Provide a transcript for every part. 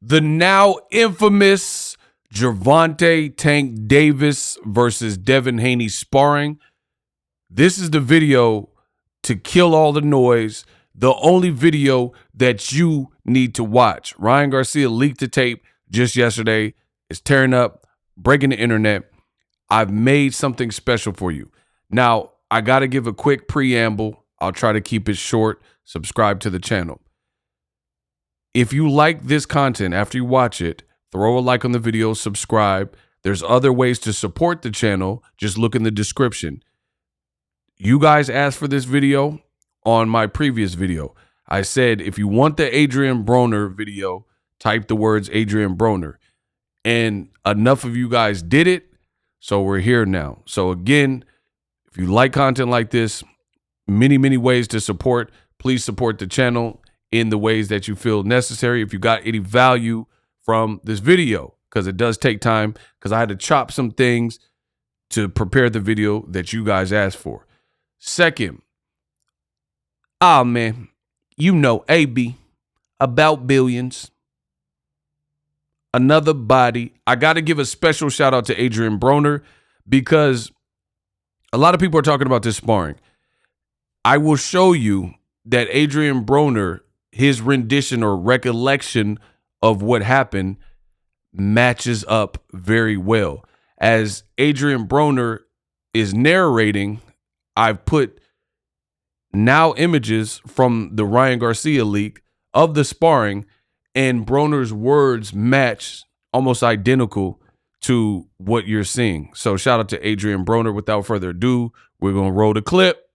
The now infamous Gervonta Tank Davis versus Devin Haney sparring. This is the video to kill all the noise. The only video that you need to watch. Ryan Garcia leaked the tape just yesterday. It's tearing up, breaking the internet. I've made something special for you. Now, I got to give a quick preamble. I'll try to keep it short. Subscribe to the channel. If you like this content after you watch it, throw a like on the video, subscribe. There's other ways to support the channel. Just look in the description. You guys asked for this video on my previous video. I said, if you want the Adrien Broner video, type the words Adrien Broner. And enough of you guys did it, so we're here now. So again, if you like content like this, many ways to support. Please support the channel in the ways that you feel necessary. If you got any value from this video, because it does take time, because I had to chop some things to prepare the video that you guys asked for. Second, man, you know AB, about billions, another body. I got to give a special shout out to Adrien Broner because a lot of people are talking about this sparring. I will show you that Adrien Broner, his rendition or recollection of what happened matches up very well. As Adrien Broner is narrating, I've put now images from the Ryan Garcia leak of the sparring, and Broner's words match almost identical to what you're seeing. So shout out to Adrien Broner. Without further ado, we're going to roll the clip.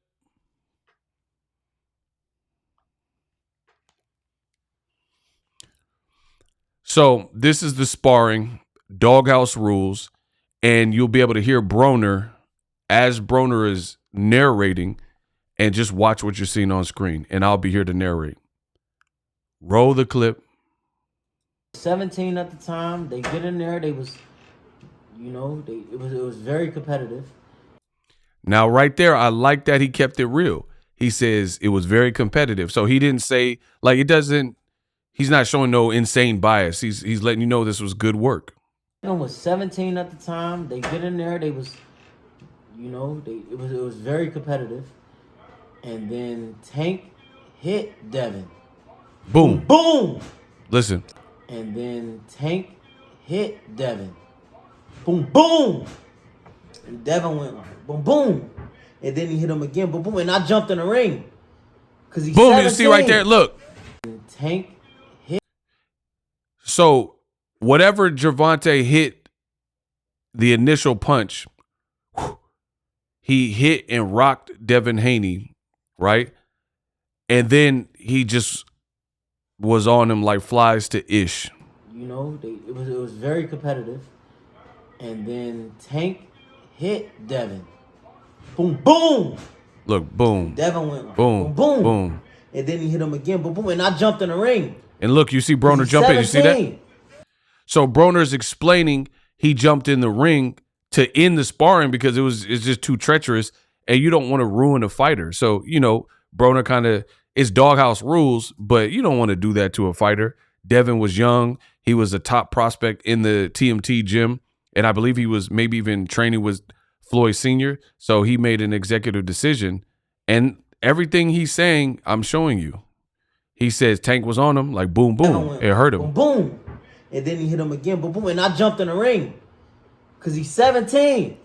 So this is the sparring, Doghouse Rules, and you'll be able to hear Broner as Broner is narrating, and just watch what you're seeing on screen, and I'll be here to narrate. Roll the clip. 17 at the time. They get in there. They was, you know, it was very competitive. Now right there, I like that he kept it real. He says it was very competitive. So he didn't say, like, it doesn't, he's not showing no insane bias. He's letting you know this was good work. It was 17 at the time. They get in there. They was, you know, it was very competitive. And then Tank hit Devin. Boom. Boom. Listen. And then Tank hit Devin. Boom, boom. And Devin went like, boom, boom. And then he hit him again, boom, boom. And I jumped in the ring. Because he's boom, 17. you see right there, look. And Tank hit. So whatever Gervonta hit the initial punch, he hit and rocked Devin Haney, right? And then he just was on him like flies to ish. You know, it was very competitive. And then Tank hit Devin. Boom, boom. Look, boom. Devin went like, boom, boom, boom. And then he hit him again, boom, boom. And I jumped in the ring. And look, you see Broner jump in. You see that? So Broner's explaining he jumped in the ring to end the sparring because it's just too treacherous, and you don't want to ruin a fighter. So, you know, Broner kind of, it's Doghouse Rules, but you don't want to do that to a fighter. Devin was young. He was a top prospect in the TMT gym, and I believe he was maybe even training with Floyd Sr., so he made an executive decision, and everything he's saying, I'm showing you. He says Tank was on him, like boom, boom. It hurt him. Boom, boom. And then he hit him again, boom, boom. And I jumped in the ring. Because he's 17.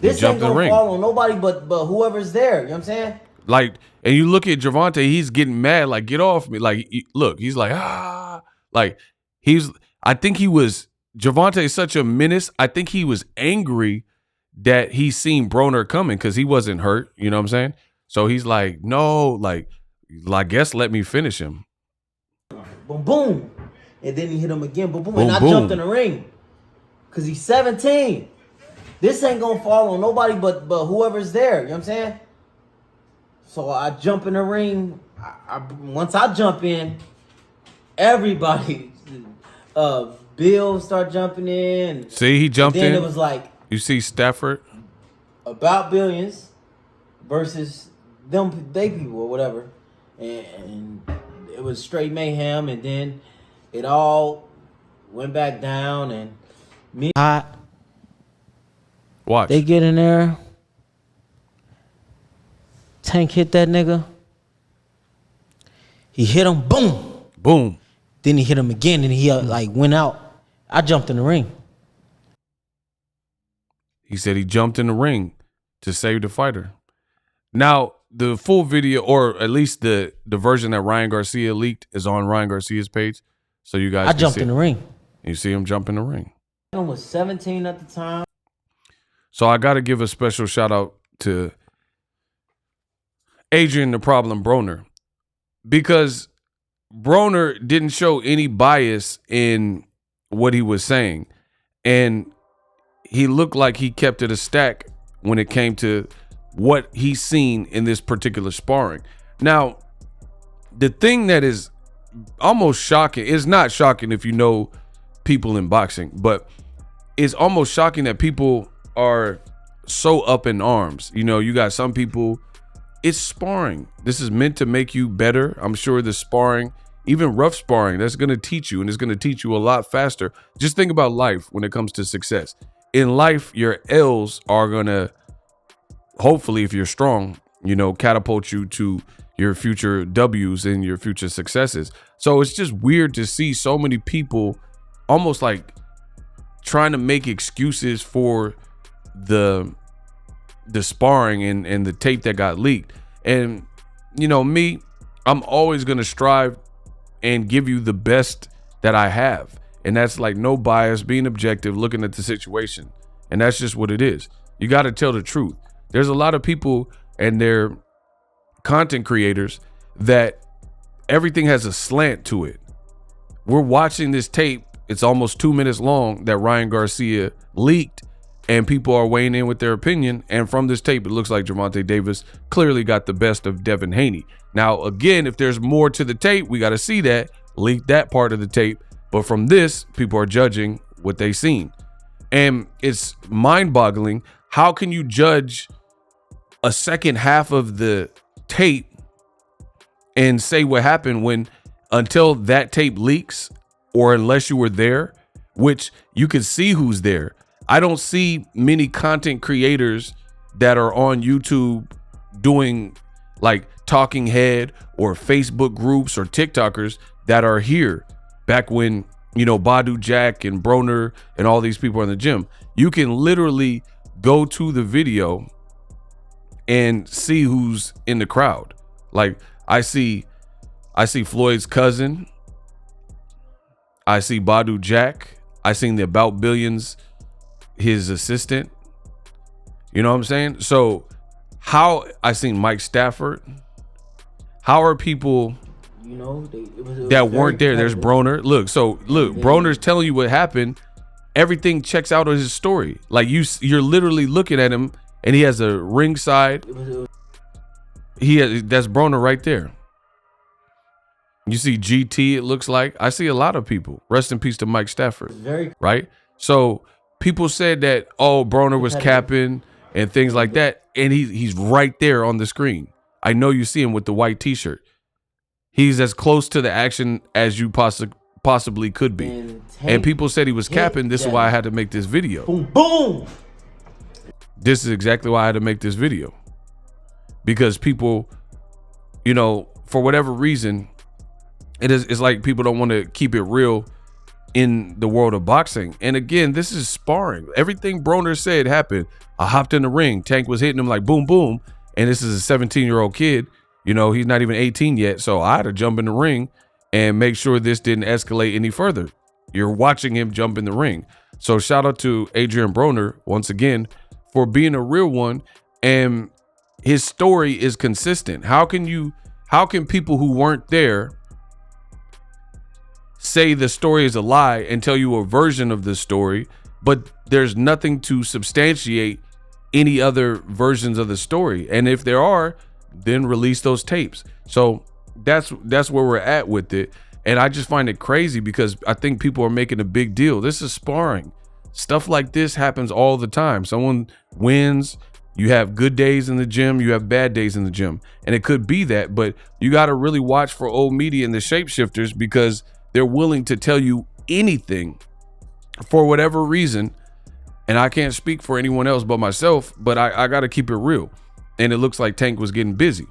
This ain't going to fall on nobody but whoever's there. You know what I'm saying? Like, and you look at Gervonta, he's getting mad, like, get off me. Like, look, he's like, ah. Like, I think he was, Gervonta is such a menace. I think he was angry that he seen Broner coming because he wasn't hurt. You know what I'm saying? So he's like, no, like, I guess let me finish him. Boom, boom. And then he hit him again, boom, boom. Boom, and I jumped in the ring. Because he's 17. This ain't going to fall on nobody but whoever's there. You know what I'm saying? So I jump in the ring. Once I jump in, everybody, Bill start jumping in. See, he jumped in. Then it was like, you see Stafford? About billions versus they people or whatever. And it was straight mayhem. And then it all Went back down and me hot. Watch. They get in there. Tank hit that nigga. He hit him, boom. Boom. Then he hit him again and he like went out. I jumped in the ring. He said he jumped in the ring to save the fighter. Now, the full video, or at least the version that Ryan Garcia leaked, is on Ryan Garcia's page. So you guys I jumped in the ring. You see him jump in the ring. I was 17 at the time. So I got to give a special shout out to Adrien the Problem Broner, because Broner didn't show any bias in what he was saying. And he looked like he kept it a stack when it came to what he's seen in this particular sparring. Now, the thing that is almost shocking, it's not shocking if you know people in boxing, but it's almost shocking that people are so up in arms. You know, you got some people, it's sparring. This is meant to make you better. I'm sure the sparring, even rough sparring, that's going to teach you, and it's going to teach you a lot faster. Just think about life when it comes to success. In life, your L's are going to, hopefully, if you're strong, you know, catapult you to your future W's and your future successes. So it's just weird to see so many people almost like trying to make excuses for the sparring and the tape that got leaked. And, you know, me, I'm always going to strive and give you the best that I have. And that's like no bias, being objective, looking at the situation. And that's just what it is. You got to tell the truth. There's a lot of people and they're content creators that everything has a slant to it. We're watching this tape. It's almost 2 minutes long that Ryan Garcia leaked, and people are weighing in with their opinion. And from this tape, it looks like Gervonta Davis clearly got the best of Devin Haney. Now, again, if there's more to the tape, we got to see that, leak that part of the tape. But from this, people are judging what they've seen. And it's mind-boggling. How can you judge a second half of the tape and say what happened when, until that tape leaks, or unless you were there, which you can see who's there. I don't see many content creators that are on YouTube doing like talking head or Facebook groups or TikTokers that are here back when, you know, Badu Jack and Broner and all these people are in the gym. You can literally go to the video and see who's in the crowd. Like I see Floyd's cousin. I see Badu Jack. I seen the About Billions, his assistant. You know what I'm saying? So how I seen Mike Stafford. How are people, you know, that weren't there? There's Broner. Look, Broner's telling you what happened. Everything checks out on his story. Like you're literally looking at him, and he has a ringside. That's Broner right there. You see GT, it looks like. I see a lot of people. Rest in peace to Mike Stafford. Right? So people said that, oh, Broner was capping and things like that. And he's right there on the screen. I know you see him with the white t-shirt. He's as close to the action as you possibly could be. And people said he was capping. This is why I had to make this video. Boom, boom. This is exactly why I had to make this video. Because people, you know, for whatever reason, it's like people don't want to keep it real in the world of boxing. And again, this is sparring. Everything Broner said happened. I hopped in the ring. Tank was hitting him like boom, boom. And this is a 17-year-old kid. You know, he's not even 18 yet. So I had to jump in the ring and make sure this didn't escalate any further. You're watching him jump in the ring. So shout out to Adrien Broner once again for being a real one. And his story is consistent. How can people who weren't there say the story is a lie and tell you a version of the story, but there's nothing to substantiate any other versions of the story? And if there are, then release those tapes. So that's where we're at with it. And I just find it crazy because I think people are making a big deal. This is sparring. Stuff like this happens all the time. Someone wins. You have good days in the gym. You have bad days in the gym. And it could be that, but you got to really watch for old media and the shapeshifters because they're willing to tell you anything for whatever reason, and I can't speak for anyone else but myself, but I got to keep it real. And it looks like Tank was getting busy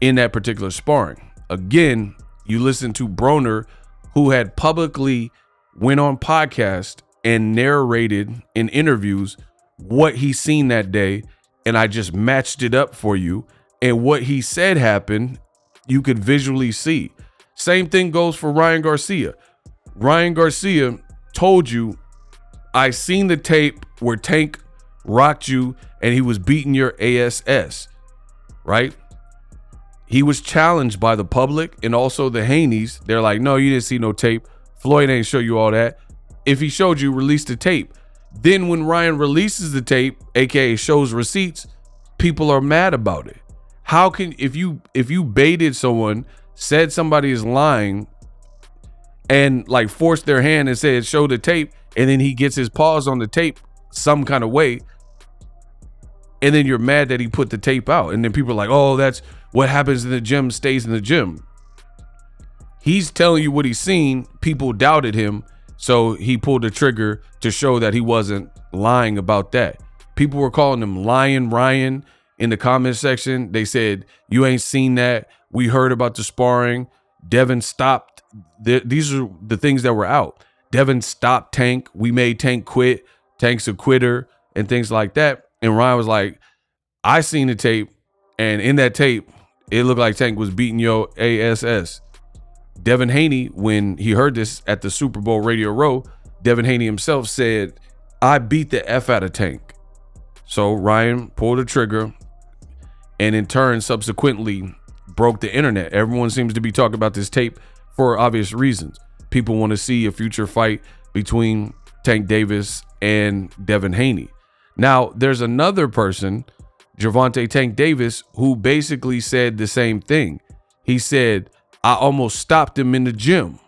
in that particular sparring. Again, you listen to Broner, who had publicly went on podcast and narrated in interviews what he seen that day, and I just matched it up for you. And what he said happened, you could visually see. Same thing goes for Ryan Garcia. Ryan Garcia told you, I seen the tape where Tank rocked you and he was beating your ASS, right? He was challenged by the public and also the Haneys. They're like, no, you didn't see no tape. Floyd ain't show you all that. If he showed you, release the tape. Then when Ryan releases the tape, aka shows receipts, people are mad about it. How can, if you baited someone, said somebody is lying, and like forced their hand and said show the tape, and then he gets his paws on the tape some kind of way, and then you're mad that he put the tape out, and then people are like, oh, that's what happens in the gym stays in the gym. He's telling you what he's seen. People doubted him, so he pulled the trigger to show that he wasn't lying about that. People were calling him Lion Ryan in the comment section. They said, you ain't seen that. We heard about the sparring. Devin stopped. These are the things that were out. Devin stopped Tank. We made Tank quit. Tank's a quitter and things like that. And Ryan was like, I seen the tape, and in that tape, it looked like Tank was beating your ASS. Devin Haney, when he heard this at the Super Bowl Radio Row, Devin Haney himself said, I beat the F out of Tank. So Ryan pulled the trigger and in turn subsequently broke the internet. Everyone seems to be talking about this tape for obvious reasons. People want to see a future fight between Tank Davis and Devin Haney. Now, there's another person, Gervonta Tank Davis, who basically said the same thing. He said, I almost stopped him in the gym.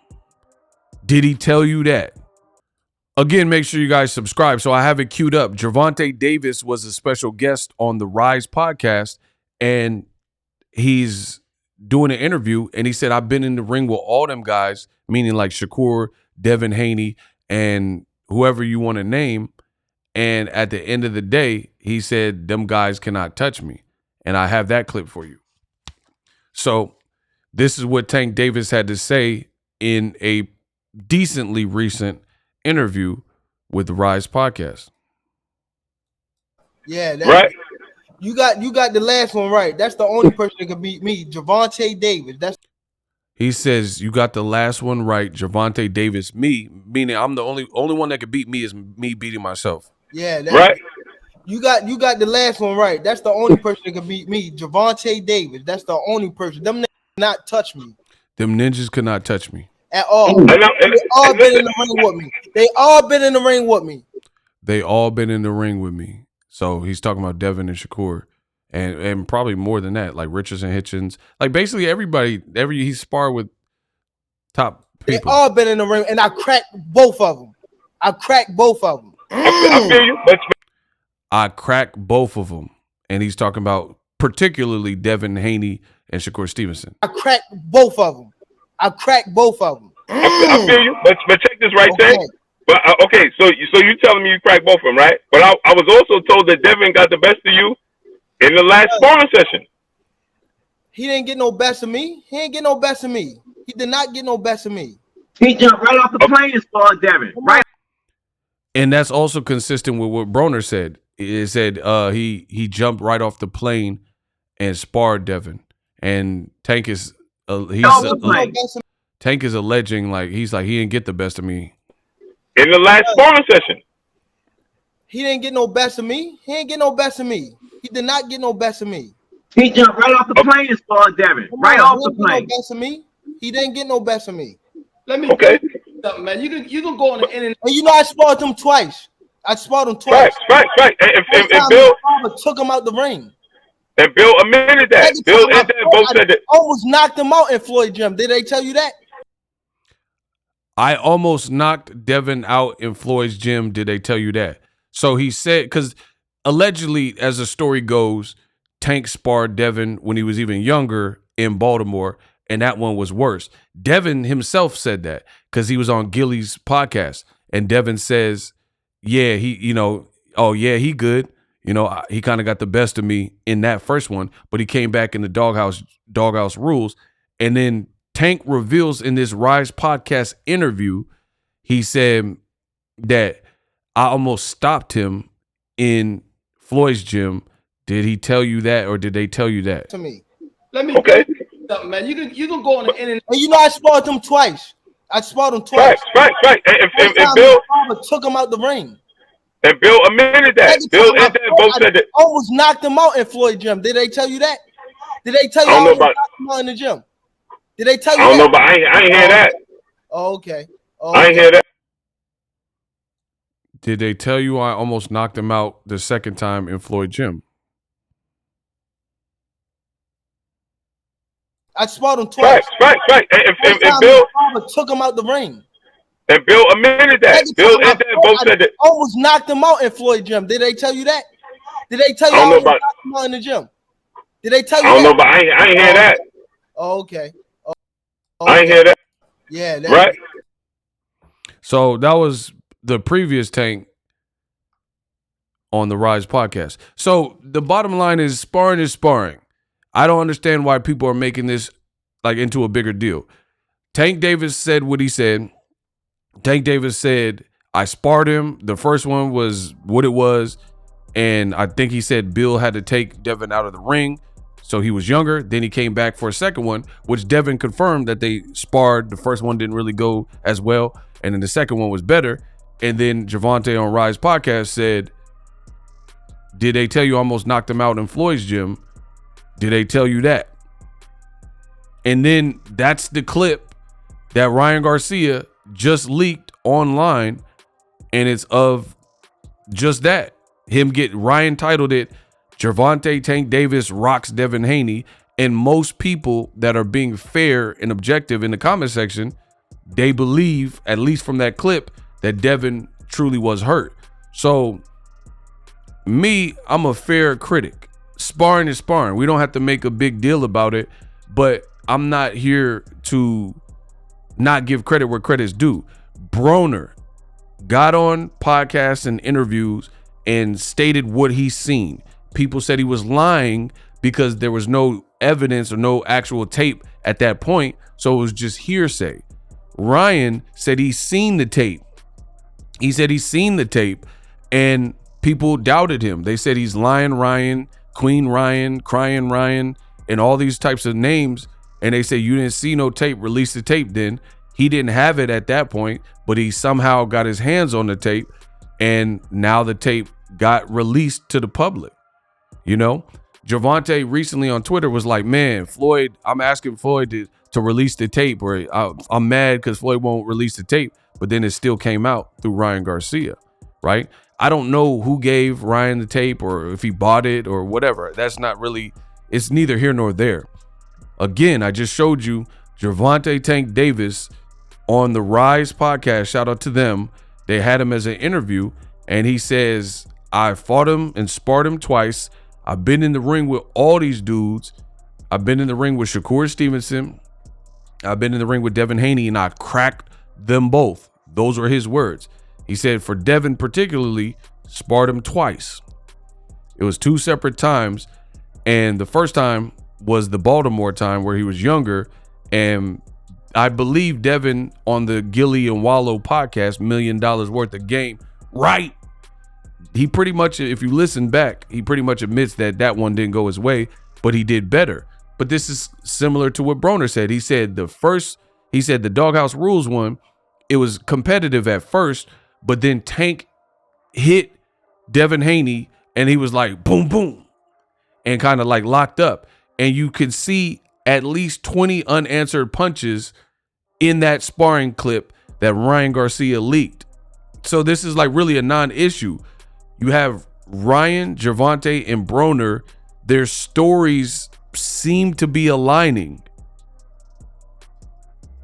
Did he tell you that? Again, make sure you guys subscribe. So I have it queued up. Gervonta Davis was a special guest on the Rise podcast, and he's doing an interview, and he said, I've been in the ring with all them guys, meaning like Shakur, Devin Haney, and whoever you want to name. And at the end of the day, he said, them guys cannot touch me. And I have that clip for you. So this is what Tank Davis had to say in a decently recent interview with the Rise podcast. Yeah, right. You got the last one right. That's the only person that can beat me, Gervonta Davis. He says you got the last one right, Gervonta Davis. Me, meaning I'm the only one that could beat me is me beating myself. Yeah, right. You got the last one right. That's the only person that can beat me, Gervonta Davis. That's the only person. Them niggas cannot touch me. Them ninjas could not touch me at all. They all been in the ring with me. They all been in the ring with me. They all been in the ring with me. So he's talking about Devin and Shakur, and probably more than that, like Richardson, Hitchens, like basically everybody. He sparred with top people. They all been in the ring, and I cracked both of them. I cracked both of them. I feel you. I cracked both of them, and he's talking about particularly Devin Haney and Shakur Stevenson. I cracked both of them. I cracked both of them. I feel you, but check this right there. But okay, so you telling me you cracked both of them, right? But I was also told that Devin got the best of you in the last sparring session. He didn't get no best of me. He didn't get no best of me. He did not get no best of me. He jumped right off the plane and sparred Devin. Right. And that's also consistent with what Broner said. It said he jumped right off the plane and sparred Devin. And Tank is Tank is alleging he didn't get the best of me in the last sparring session. He didn't get no best of me. He didn't get no best of me. He did not get no best of me. He jumped right off the plane and sparred Devin. Right off the plane. No best of me. He didn't get no best of me. Let me tell you something, man. You can go on the internet. And you know I sparred him twice. Right. And Bill took him out the ring. And Bill admitted that. Bill and Devin both said that. Almost knocked him out in Floyd gym. Did they tell you that? I almost knocked Devin out in Floyd's gym. Did they tell you that? So he said, because allegedly, as the story goes, Tank sparred Devin when he was even younger in Baltimore, and that one was worse. Devin himself said that because he was on Gilly's podcast, and Devin says, yeah, he good. He kind of got the best of me in that first one, but he came back in the Doghouse Rules. And then Tank reveals in this Rise podcast interview, he said that I almost stopped him in Floyd's gym. Did he tell you that, or did they tell you that? To me. Let me Okay. tell you something, man. You can go on the internet. And I sparred them twice. Right. And Bill took him out the ring. And Bill admitted that. Bill and Dan both said that. Almost knocked him out in Floyd gym. Did they tell you that? Did they tell you I don't know knocked about him out in the gym? Did they tell you I don't that? know, but I ain't hear that. Oh, okay. I ain't hear that. Did they tell you I almost knocked him out the second time in Floyd gym? I sparred him twice. Right. And Bill took him out the ring. And Bill admitted that. Bill and Dan both said that. Almost knocked him out in Floyd gym. Did they tell you that? Did they tell you I don't know knocked about him out in the gym? Did they tell you I don't that? know, but I ain't hear that. Oh, okay. I ain't hear that. Yeah. Right. So that was the previous Tank on the Rise podcast. So the bottom line is sparring. I don't understand why people are making this like into a bigger deal. Tank Davis said what he said. Tank Davis said, I sparred him. The first one was what it was. And I think he said Bill had to take Devin out of the ring. So he was younger. Then he came back for a second one, which Devin confirmed that they sparred. The first one didn't really go as well. And then the second one was better. And then Gervonta on Rise podcast said, did they tell you I almost knocked him out in Floyd's gym? Did they tell you that? And then that's the clip that Ryan Garcia just leaked online, and it's of just that. Ryan titled it, Gervonta Tank Davis rocks Devin Haney, and most people that are being fair and objective in the comment section, they believe, at least from that clip, that Devin truly was hurt. So me, I'm a fair critic. Sparring is sparring. We don't have to make a big deal about it, but I'm not here to not give credit where credit's due. Broner got on podcasts and interviews and stated what he's seen. People said he was lying because there was no evidence or no actual tape at that point, so it was just hearsay. Ryan said he's seen the tape. He said he's seen the tape, and people doubted him. They said he's lying Ryan, Queen Ryan, Crying Ryan, and all these types of names. And they say, you didn't see no tape, release the tape then. He didn't have it at that point, but he somehow got his hands on the tape, and now the tape got released to the public. Gervonta recently on Twitter was like, man, Floyd, I'm asking Floyd to release the tape, or I'm mad because Floyd won't release the tape, but then it still came out through Ryan Garcia, right? I don't know who gave Ryan the tape or if he bought it or whatever. That's not really, it's neither here nor there. Again, I just showed you Gervonta Tank Davis on the Rise podcast. Shout out to them. They had him as an interview, and he says, I fought him and sparred him twice. I've been in the ring with all these dudes. I've been in the ring with Shakur Stevenson. I've been in the ring with Devin Haney, and I cracked them both. Those were his words. He said for Devin particularly, sparred him twice. It was 2 separate times, and the first time was the Baltimore time where he was younger, and I believe Devin on the Gilly and Wallow podcast, $1 million worth of game, right? He pretty much, if you listen back, he pretty much admits that one didn't go his way, but he did better. But this is similar to what Broner said. He said the Doghouse Rules one, it was competitive at first, but then Tank hit Devin Haney, and he was like, boom, boom, and kind of like locked up. And you could see at least 20 unanswered punches in that sparring clip that Ryan Garcia leaked. So this is like really a non-issue. You have Ryan, Gervonta, and Broner. Their stories seem to be aligning.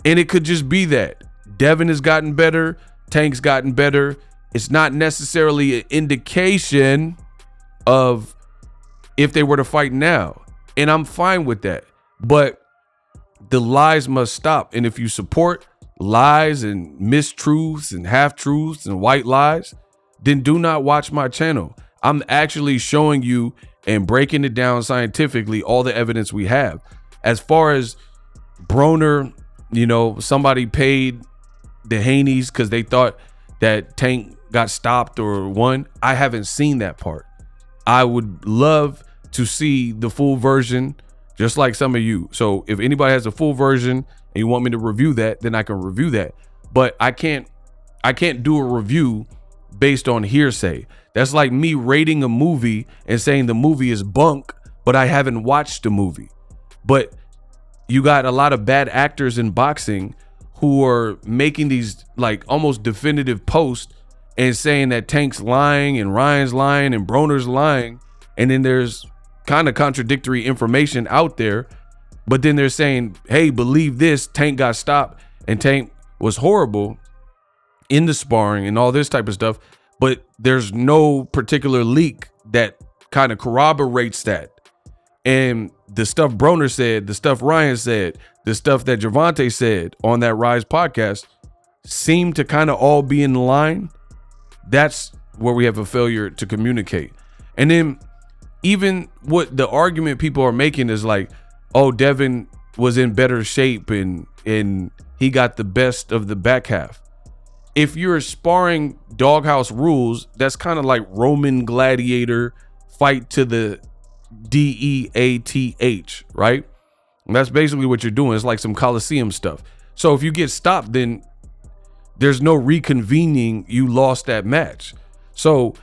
And it could just be that Devin has gotten better, Tank's gotten better. It's not necessarily an indication of if they were to fight now. And I'm fine with that. But the lies must stop. And if you support lies and mistruths and half-truths and white lies, then do not watch my channel. I'm actually showing you and breaking it down scientifically, all the evidence we have. As far as Broner, you know, somebody paid the Haneys because they thought that Tank got stopped or won. I haven't seen that part. I would love to see the full version, just like some of you. So if anybody has a full version and you want me to review that, then I can review that. But I can't do a review based on hearsay. That's like me rating a movie and saying the movie is bunk, but I haven't watched the movie. But you got a lot of bad actors in boxing who are making these like almost definitive posts and saying that Tank's lying and Ryan's lying and Broner's lying. And then there's kind of contradictory information out there. But then they're saying, hey, believe this, Tank got stopped and Tank was horrible in the sparring and all this type of stuff. But there's no particular leak that kind of corroborates that. And the stuff Broner said, the stuff Ryan said, the stuff that Gervonta said on that Rise podcast seem to kind of all be in line. That's where we have a failure to communicate. And then even what the argument people are making is like, oh, Devin was in better shape and he got the best of the back half. If you're sparring Doghouse Rules, that's kind of like Roman gladiator fight to the DEATH, right? And that's basically what you're doing. It's like some Coliseum stuff. So if you get stopped, then there's no reconvening. You lost that match. So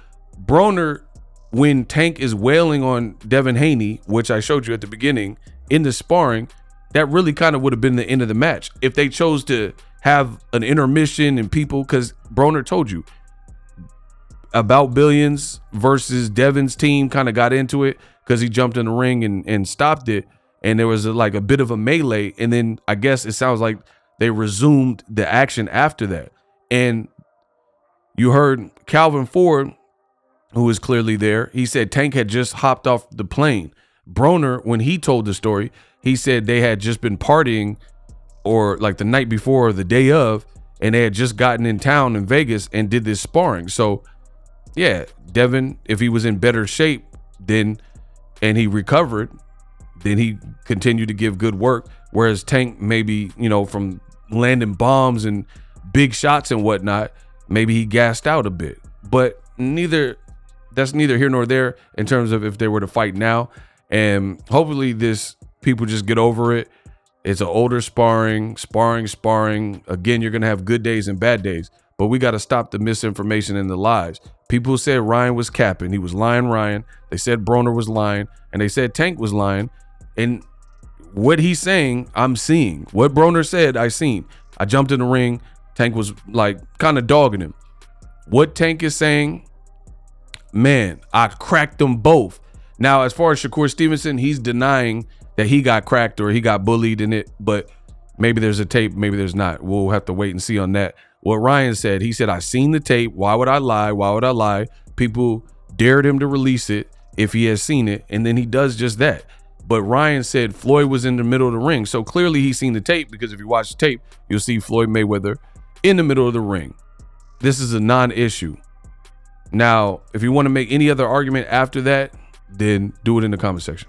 Broner, when Tank is wailing on Devin Haney, which I showed you at the beginning in the sparring, that really kind of would have been the end of the match. If they chose to have an intermission and people, because Broner told you about Billions versus Devin's team kind of got into it because he jumped in the ring and stopped it. And there was like a bit of a melee. And then I guess it sounds like they resumed the action after that. And you heard Calvin Ford, who was clearly there. He said Tank had just hopped off the plane. Broner, when he told the story, he said they had just been partying or like the night before or the day of, and they had just gotten in town in Vegas and did this sparring. So yeah, Devin, if he was in better shape then and he recovered, then he continued to give good work. Whereas Tank, maybe, you know, from landing bombs and big shots and whatnot, maybe he gassed out a bit. But that's neither here nor there in terms of if they were to fight now. And hopefully people just get over it. It's an older sparring. Again, you're going to have good days and bad days, but we got to stop the misinformation and the lies. People said Ryan was capping. He was lying, Ryan. They said Broner was lying, and they said Tank was lying. And what he's saying, I'm seeing. What Broner said, I seen. I jumped in the ring. Tank was like kind of dogging him. What Tank is saying, man, I cracked them both. Now, as far as Shakur Stevenson, he's denying that he got cracked or he got bullied in it, but maybe there's a tape, maybe there's not. We'll have to wait and see on that. What Ryan said, he said, I seen the tape. Why would I lie? Why would I lie? People dared him to release it if he has seen it, and then he does just that. But Ryan said Floyd was in the middle of the ring. So clearly he's seen the tape, because if you watch the tape, you'll see Floyd Mayweather in the middle of the ring. This is a non-issue. Now, if you want to make any other argument after that, then do it in the comment section.